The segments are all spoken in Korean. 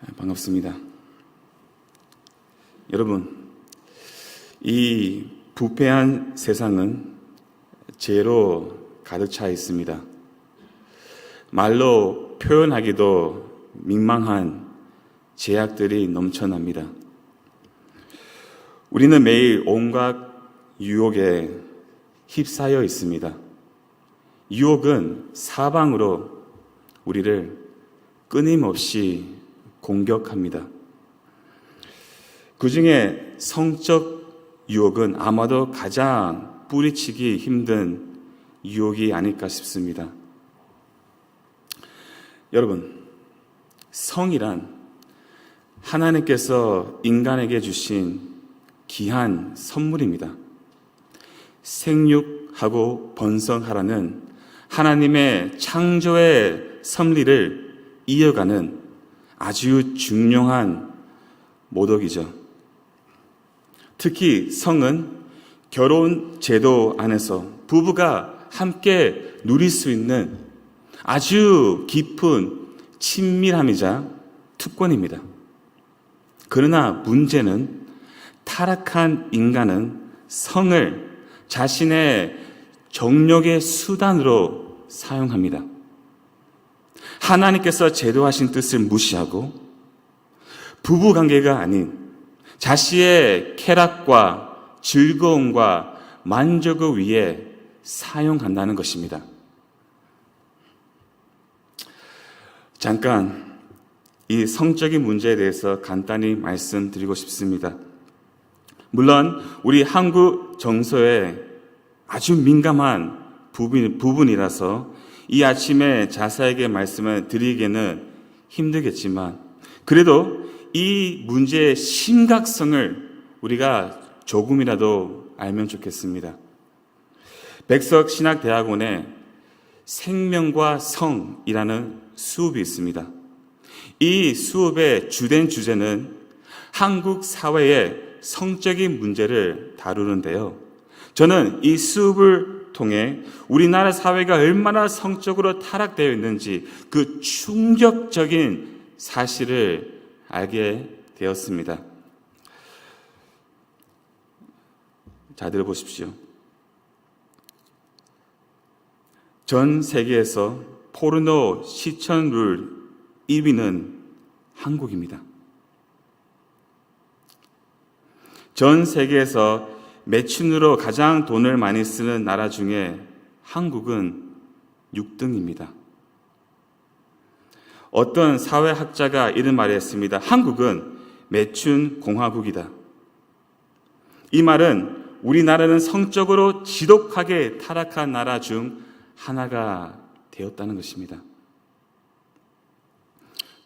반갑습니다. 여러분, 이 부패한 세상은 죄로 가득 차 있습니다. 말로 표현하기도 민망한 죄악들이 넘쳐납니다. 우리는 매일 온갖 유혹에 휩싸여 있습니다. 유혹은 사방으로 우리를 끊임없이 공격합니다. 그 중에 성적 유혹은 아마도 가장 뿌리치기 힘든 유혹이 아닐까 싶습니다. 여러분, 성이란 하나님께서 인간에게 주신 귀한 선물입니다. 생육하고 번성하라는 하나님의 창조의 섭리를 이어가는 아주 중요한 모독이죠. 특히 성은 결혼 제도 안에서 부부가 함께 누릴 수 있는 아주 깊은 친밀함이자 특권입니다. 그러나 문제는 타락한 인간은 성을 자신의 정욕의 수단으로 사용합니다. 하나님께서 제도하신 뜻을 무시하고 부부관계가 아닌 자신의 쾌락과 즐거움과 만족을 위해 사용한다는 것입니다. 잠깐 이 성적인 문제에 대해서 간단히 말씀드리고 싶습니다. 물론 우리 한국 정서에 아주 민감한 부분이라서 이 아침에 자세하게 말씀을 드리기는 힘들겠지만 그래도 이 문제의 심각성을 우리가 조금이라도 알면 좋겠습니다. 백석신학대학원에 생명과 성이라는 수업이 있습니다. 이 수업의 주된 주제는 한국 사회의 성적인 문제를 다루는데요. 저는 이 수업을 통해 우리나라 사회가 얼마나 성적으로 타락되어 있는지 그 충격적인 사실을 알게 되었습니다. 자, 들어보십시오. 전 세계에서 포르노 시청률 1위는 한국입니다. 전 세계에서 매춘으로 가장 돈을 많이 쓰는 나라 중에 한국은 6등입니다. 어떤 사회학자가 이런 말을 했습니다. 한국은 매춘 공화국이다. 이 말은 우리나라는 성적으로 지독하게 타락한 나라 중 하나가 되었다는 것입니다.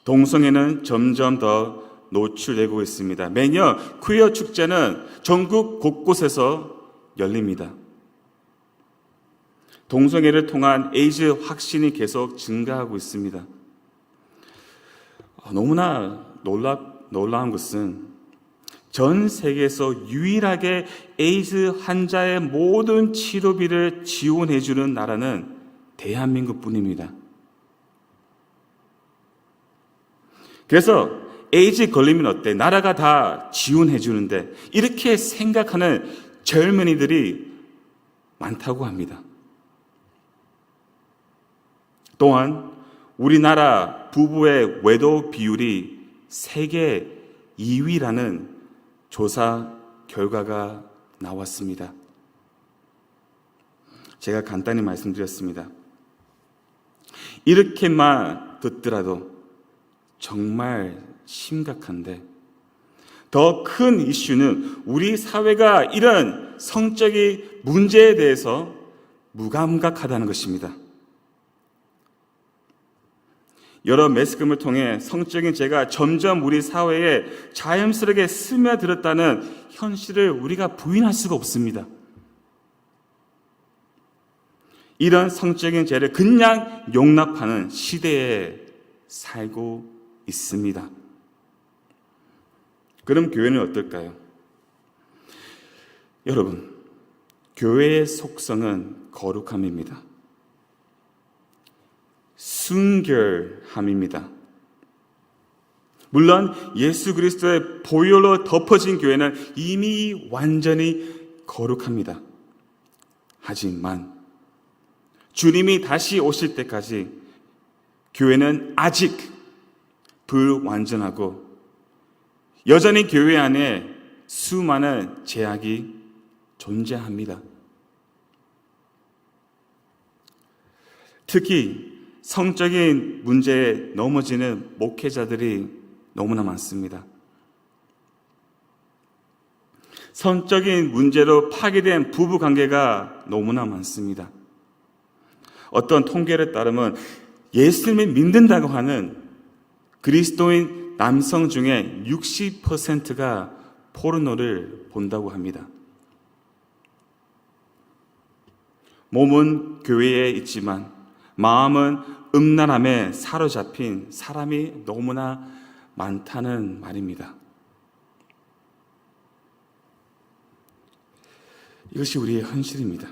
동성애는 점점 더 노출되고 있습니다. 매년 퀴어 축제는 전국 곳곳에서 열립니다. 동성애를 통한 에이즈 확진이 계속 증가하고 있습니다. 너무나 놀라운 것은 전 세계에서 유일하게 에이즈 환자의 모든 치료비를 지원해주는 나라는 대한민국뿐입니다. 그래서 에이즈 걸리면 어때? 나라가 다 지원해 주는데 이렇게 생각하는 젊은이들이 많다고 합니다. 또한 우리나라 부부의 외도 비율이 세계 2위라는 조사 결과가 나왔습니다. 제가 간단히 말씀드렸습니다. 이렇게만 듣더라도 정말 심각한데 더 큰 이슈는 우리 사회가 이런 성적인 문제에 대해서 무감각하다는 것입니다. 여러 매스컴을 통해 성적인 죄가 점점 우리 사회에 자연스럽게 스며들었다는 현실을 우리가 부인할 수가 없습니다. 이런 성적인 죄를 그냥 용납하는 시대에 살고 있습니다. 그럼 교회는 어떨까요? 여러분, 교회의 속성은 거룩함입니다. 순결함입니다. 물론 예수 그리스도의 보혈로 덮어진 교회는 이미 완전히 거룩합니다. 하지만 주님이 다시 오실 때까지 교회는 아직 불완전하고 여전히 교회 안에 수많은 제약이 존재합니다. 특히 성적인 문제에 넘어지는 목회자들이 너무나 많습니다. 성적인 문제로 파괴된 부부 관계가 너무나 많습니다. 어떤 통계를 따르면 예수님을 믿는다고 하는 그리스도인 남성 중에 60%가 포르노를 본다고 합니다. 몸은 교회에 있지만 마음은 음란함에 사로잡힌 사람이 너무나 많다는 말입니다. 이것이 우리의 현실입니다.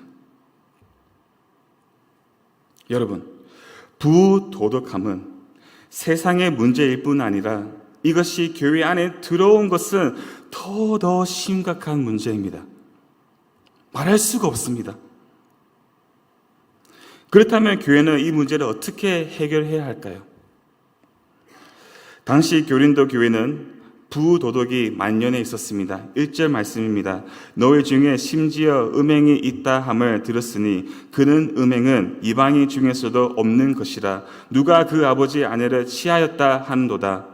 여러분, 부도덕함은 세상의 문제일 뿐 아니라 이것이 교회 안에 들어온 것은 더 심각한 문제입니다. 말할 수가 없습니다. 그렇다면 교회는 이 문제를 어떻게 해결해야 할까요? 당시 고린도 교회는 부도덕이 만연해 있었습니다. 1절 말씀입니다. 너희 중에 심지어 음행이 있다 함을 들었으니 그는 음행은 이방인 중에서도 없는 것이라 누가 그 아버지 아내를 취하였다 하는도다.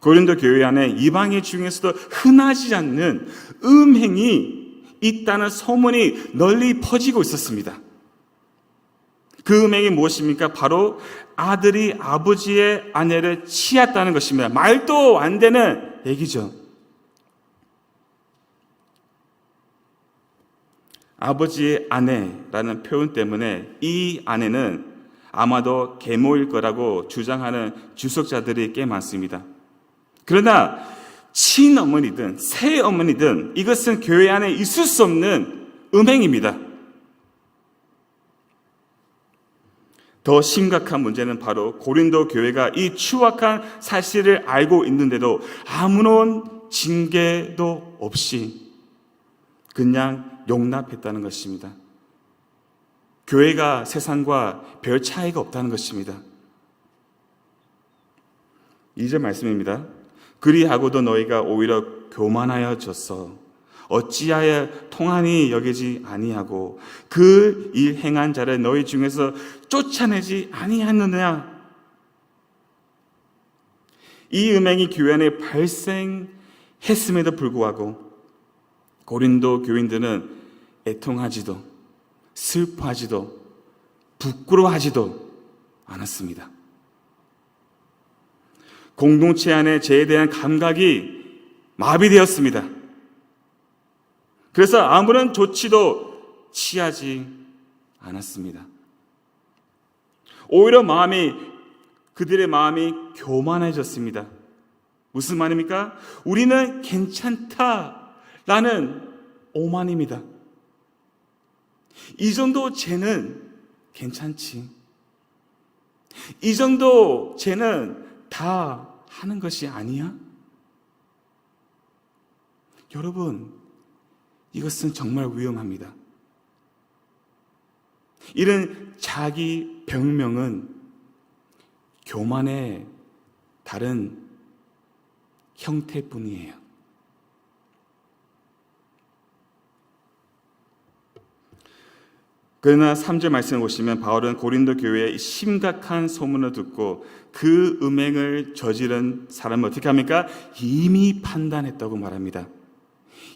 고린도 교회 안에 이방인 중에서도 흔하지 않는 음행이 있다는 소문이 널리 퍼지고 있었습니다. 그 음행이 무엇입니까? 바로 아들이 아버지의 아내를 취했다는 것입니다. 말도 안 되는 얘기죠. 아버지의 아내라는 표현 때문에 이 아내는 아마도 계모일 거라고 주장하는 주석자들이 꽤 많습니다. 그러나 친어머니든 새어머니든 이것은 교회 안에 있을 수 없는 음행입니다. 더 심각한 문제는 바로 고린도 교회가 이 추악한 사실을 알고 있는데도 아무런 징계도 없이 그냥 용납했다는 것입니다. 교회가 세상과 별 차이가 없다는 것입니다. 2절 말씀입니다. 그리하고도 너희가 오히려 교만하여졌어. 어찌하여 통한이 여기지 아니하고 그 일 행한 자를 너희 중에서 쫓아내지 아니하느냐. 이 음행이 교회 안에 발생했음에도 불구하고 고린도 교인들은 애통하지도 슬퍼하지도 부끄러워하지도 않았습니다. 공동체 안에 죄에 대한 감각이 마비되었습니다. 그래서 아무런 조치도 취하지 않았습니다. 오히려 그들의 마음이 교만해졌습니다. 무슨 말입니까? 우리는 괜찮다라는 오만입니다. 이 정도 죄는 괜찮지. 이 정도 죄는 다 하는 것이 아니야? 여러분, 이것은 정말 위험합니다. 이런 자기 병명은 교만의 다른 형태뿐이에요. 그러나 3절 말씀을 보시면 바울은 고린도 교회의 심각한 소문을 듣고 그 음행을 저지른 사람을 어떻게 합니까? 이미 판단했다고 말합니다.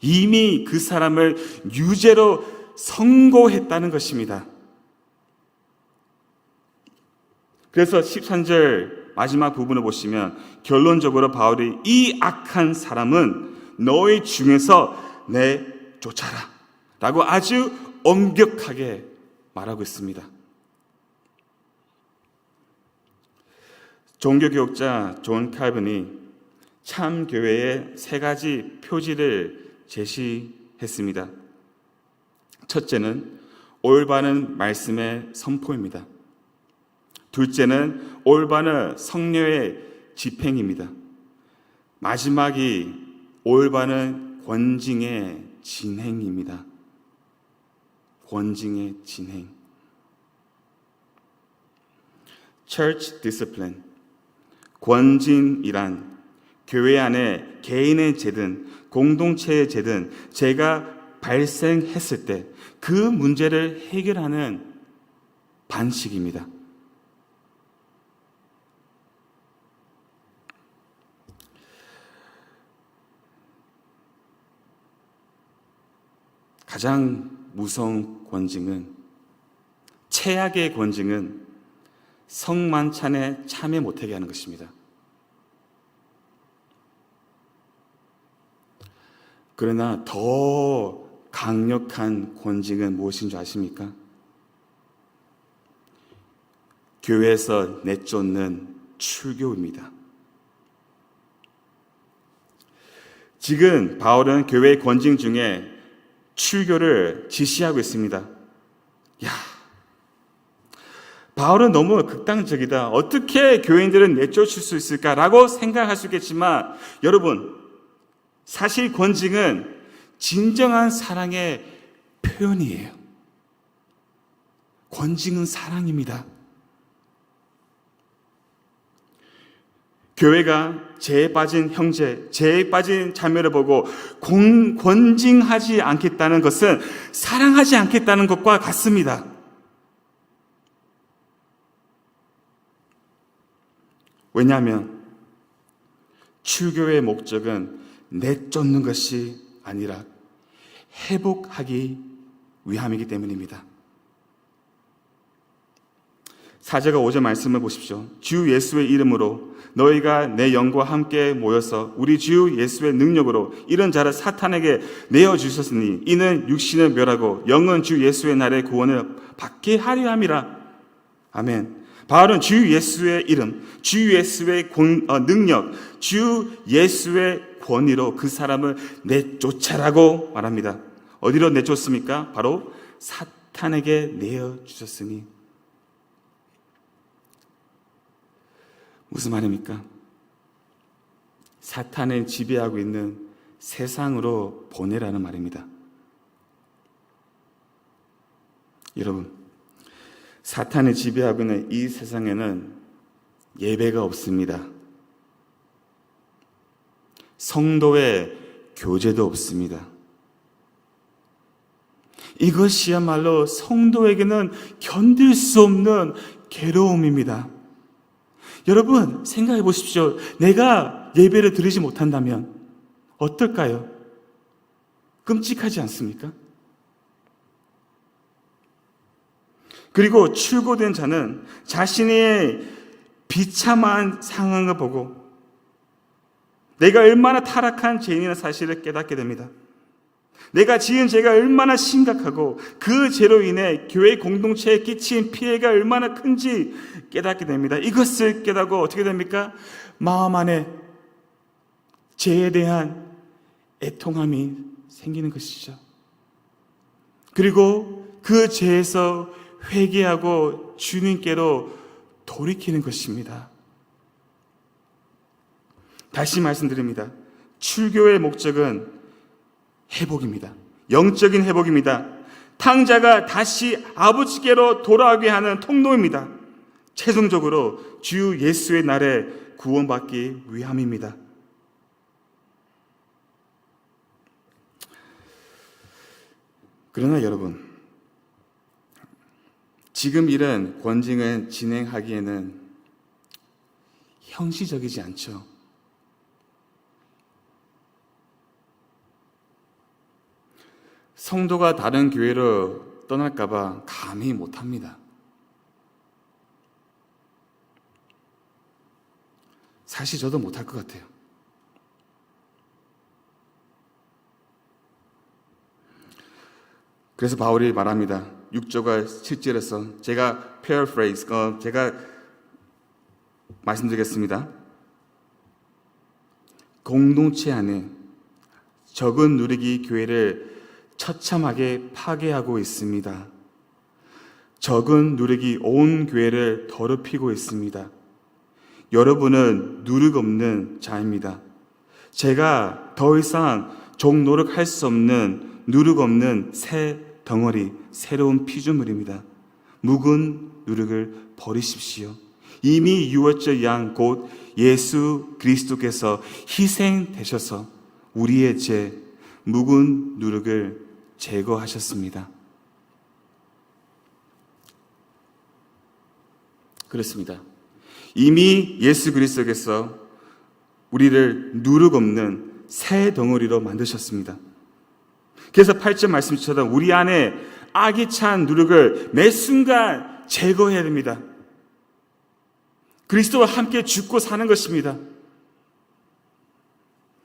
이미 그 사람을 유죄로 선고했다는 것입니다. 그래서 13절 마지막 부분을 보시면 결론적으로 바울이 이 악한 사람은 너희 중에서 내쫓아라 라고 아주 엄격하게 말하고 있습니다. 종교교육자 존 칼빈이 참교회의 3가지 표지를 제시했습니다. 첫째는 올바른 말씀의 선포입니다. 둘째는 올바른 성령의 집행입니다. 마지막이 올바른 권징의 진행입니다. 권징의 진행. Church discipline. 권징이란 교회 안에 개인의 죄든 공동체의 죄든 죄가 발생했을 때 그 문제를 해결하는 반칙입니다. 가장 무서운 권징은, 최악의 권징은 성만찬에 참여 못하게 하는 것입니다. 그러나 더 강력한 권징은 무엇인 줄 아십니까? 교회에서 내쫓는 출교입니다. 지금 바울은 교회의 권징 중에 출교를 지시하고 있습니다. 야, 바울은 너무 극단적이다. 어떻게 교인들은 내쫓을 수 있을까라고 생각할 수 있겠지만, 여러분, 사실 권징은 진정한 사랑의 표현이에요. 권징은 사랑입니다. 교회가 죄에 빠진 형제, 죄에 빠진 자매를 보고 권징하지 않겠다는 것은 사랑하지 않겠다는 것과 같습니다. 왜냐하면 출교의 목적은 내쫓는 것이 아니라 회복하기 위함이기 때문입니다. 4절과 5절 말씀을 보십시오. 주 예수의 이름으로 너희가 내 영과 함께 모여서 우리 주 예수의 능력으로 이런 자를 사탄에게 내어주셨으니 이는 육신을 멸하고 영은 주 예수의 날에 구원을 받게 하려 함이라. 아멘. 바울은 주 예수의 이름, 주 예수의 능력, 주 예수의 권위로 그 사람을 내쫓아라고 말합니다. 어디로 내쫓습니까? 바로 사탄에게 내어주셨으니. 무슨 말입니까? 사탄을 지배하고 있는 세상으로 보내라는 말입니다. 여러분, 사탄을 지배하고 있는 이 세상에는 예배가 없습니다. 성도의 교제도 없습니다. 이것이야말로 성도에게는 견딜 수 없는 괴로움입니다. 여러분, 생각해 보십시오. 내가 예배를 드리지 못한다면 어떨까요? 끔찍하지 않습니까? 그리고 출고된 자는 자신의 비참한 상황을 보고 내가 얼마나 타락한 죄인이라는 사실을 깨닫게 됩니다. 내가 지은 죄가 얼마나 심각하고 그 죄로 인해 교회 공동체에 끼친 피해가 얼마나 큰지 깨닫게 됩니다. 이것을 깨닫고 어떻게 됩니까? 마음 안에 죄에 대한 애통함이 생기는 것이죠. 그리고 그 죄에서 회개하고 주님께로 돌이키는 것입니다. 다시 말씀드립니다. 출교의 목적은 회복입니다. 영적인 회복입니다. 탕자가 다시 아버지께로 돌아오게 하는 통로입니다. 최종적으로 주 예수의 날에 구원받기 위함입니다. 그러나 여러분, 지금 이런 권징을 진행하기에는 형식적이지 않죠. 성도가 다른 교회로 떠날까봐 감히 못합니다. 사실 저도 못할 것 같아요. 그래서 바울이 말합니다. 6절과 7절에서 제가 paraphrase, 제가 말씀드리겠습니다. 공동체 안에 적은 누리기 교회를 처참하게 파괴하고 있습니다. 적은 누리기 온 교회를 더럽히고 있습니다. 여러분은 누룩 없는 자입니다. 제가 더 이상 종노릇할 수 없는 누룩 없는 새 덩어리, 새로운 피조물입니다. 묵은 누룩을 버리십시오. 이미 유월절 양 곧 예수 그리스도께서 희생되셔서 우리의 죄, 묵은 누룩을 제거하셨습니다. 그렇습니다. 이미 예수 그리스도께서 우리를 누룩 없는 새 덩어리로 만드셨습니다. 그래서 8절 말씀처럼 우리 안에 악이 찬 누룩을 매 순간 제거해야 됩니다. 그리스도와 함께 죽고 사는 것입니다.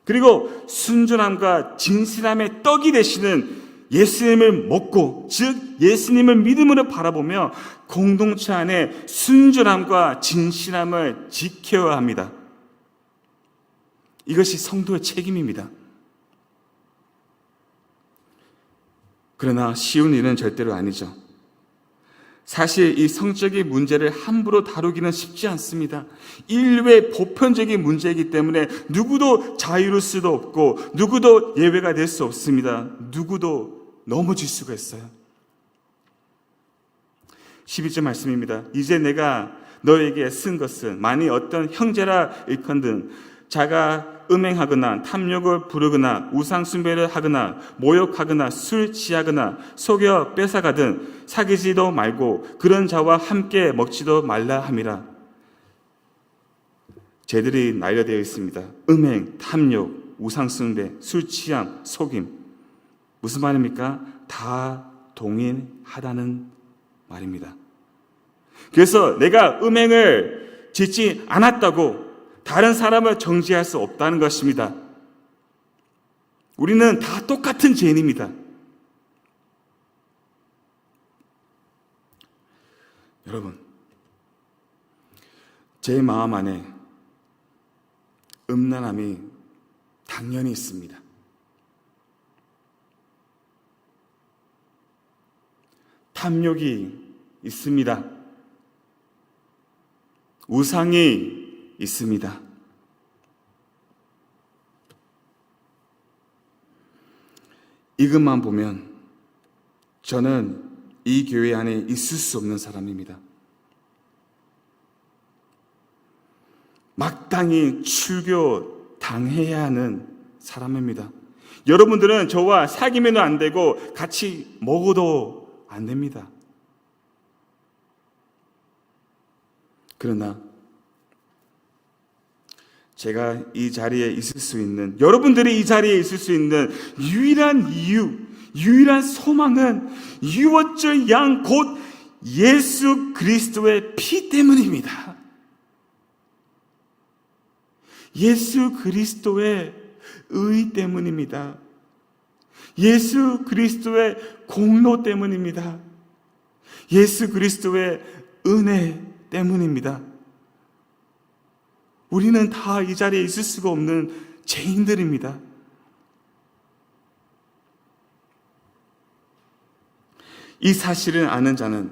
그리고 순전함과 진실함의 떡이 되시는 예수님을 먹고, 즉 예수님을 믿음으로 바라보며 공동체 안에 순전함과 진실함을 지켜야 합니다. 이것이 성도의 책임입니다. 그러나 쉬운 일은 절대로 아니죠. 사실 이 성적인 문제를 함부로 다루기는 쉽지 않습니다. 인류의 보편적인 문제이기 때문에 누구도 자유로울 수도 없고 누구도 예외가 될 수 없습니다. 누구도 넘어질 수가 있어요. 12절 말씀입니다. 이제 내가 너에게 쓴 것은 만일 어떤 형제라 일컨든 자가 음행하거나 탐욕을 부르거나 우상숭배를 하거나 모욕하거나 술 취하거나 속여 뺏어가든 사귀지도 말고 그런 자와 함께 먹지도 말라 함이라. 죄들이 날려되어 있습니다. 음행, 탐욕, 우상숭배, 술 취함, 속임. 무슨 말입니까? 다 동일하다는 말입니다. 그래서 내가 음행을 짓지 않았다고 다른 사람을 정죄할 수 없다는 것입니다. 우리는 다 똑같은 죄인입니다. 여러분, 제 마음 안에 음란함이 당연히 있습니다. 탐욕이 있습니다. 우상이 있습니다. 이것만 보면 저는 이 교회 안에 있을 수 없는 사람입니다. 마땅히 출교 당해야 하는 사람입니다. 여러분들은 저와 사귀면 안 되고 같이 먹어도 안 됩니다. 그러나 제가 이 자리에 있을 수 있는, 여러분들이 이 자리에 있을 수 있는 유일한 이유, 유일한 소망은 유월절 양 곧 예수 그리스도의 피 때문입니다. 예수 그리스도의 의 때문입니다. 예수 그리스도의 공로 때문입니다. 예수 그리스도의 은혜 때문입니다. 우리는 다 이 자리에 있을 수가 없는 죄인들입니다. 이 사실을 아는 자는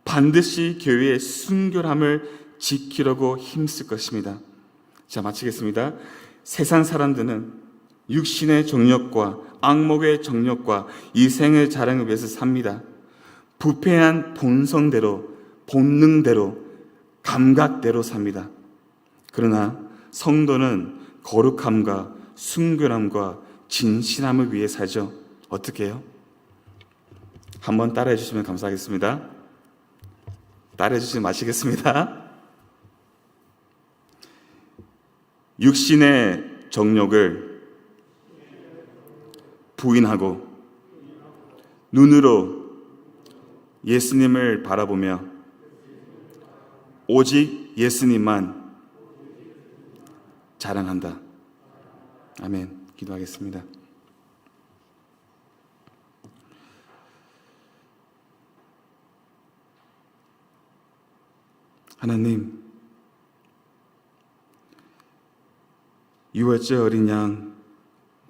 반드시 교회의 순결함을 지키려고 힘쓸 것입니다. 자, 마치겠습니다. 세상 사람들은 육신의 정욕과 악목의 정욕과 이생의 자랑을 위해서 삽니다. 부패한 본성대로, 본능대로, 감각대로 삽니다. 그러나 성도는 거룩함과 순결함과 진실함을 위해 살죠. 어떻게 해요? 한번 따라해 주시면 감사하겠습니다. 따라해 주시면 마치겠습니다. 육신의 정욕을 부인하고 눈으로 예수님을 바라보며 오직 예수님만 자랑한다. 아멘. 기도하겠습니다. 하나님, 유월절 어린 양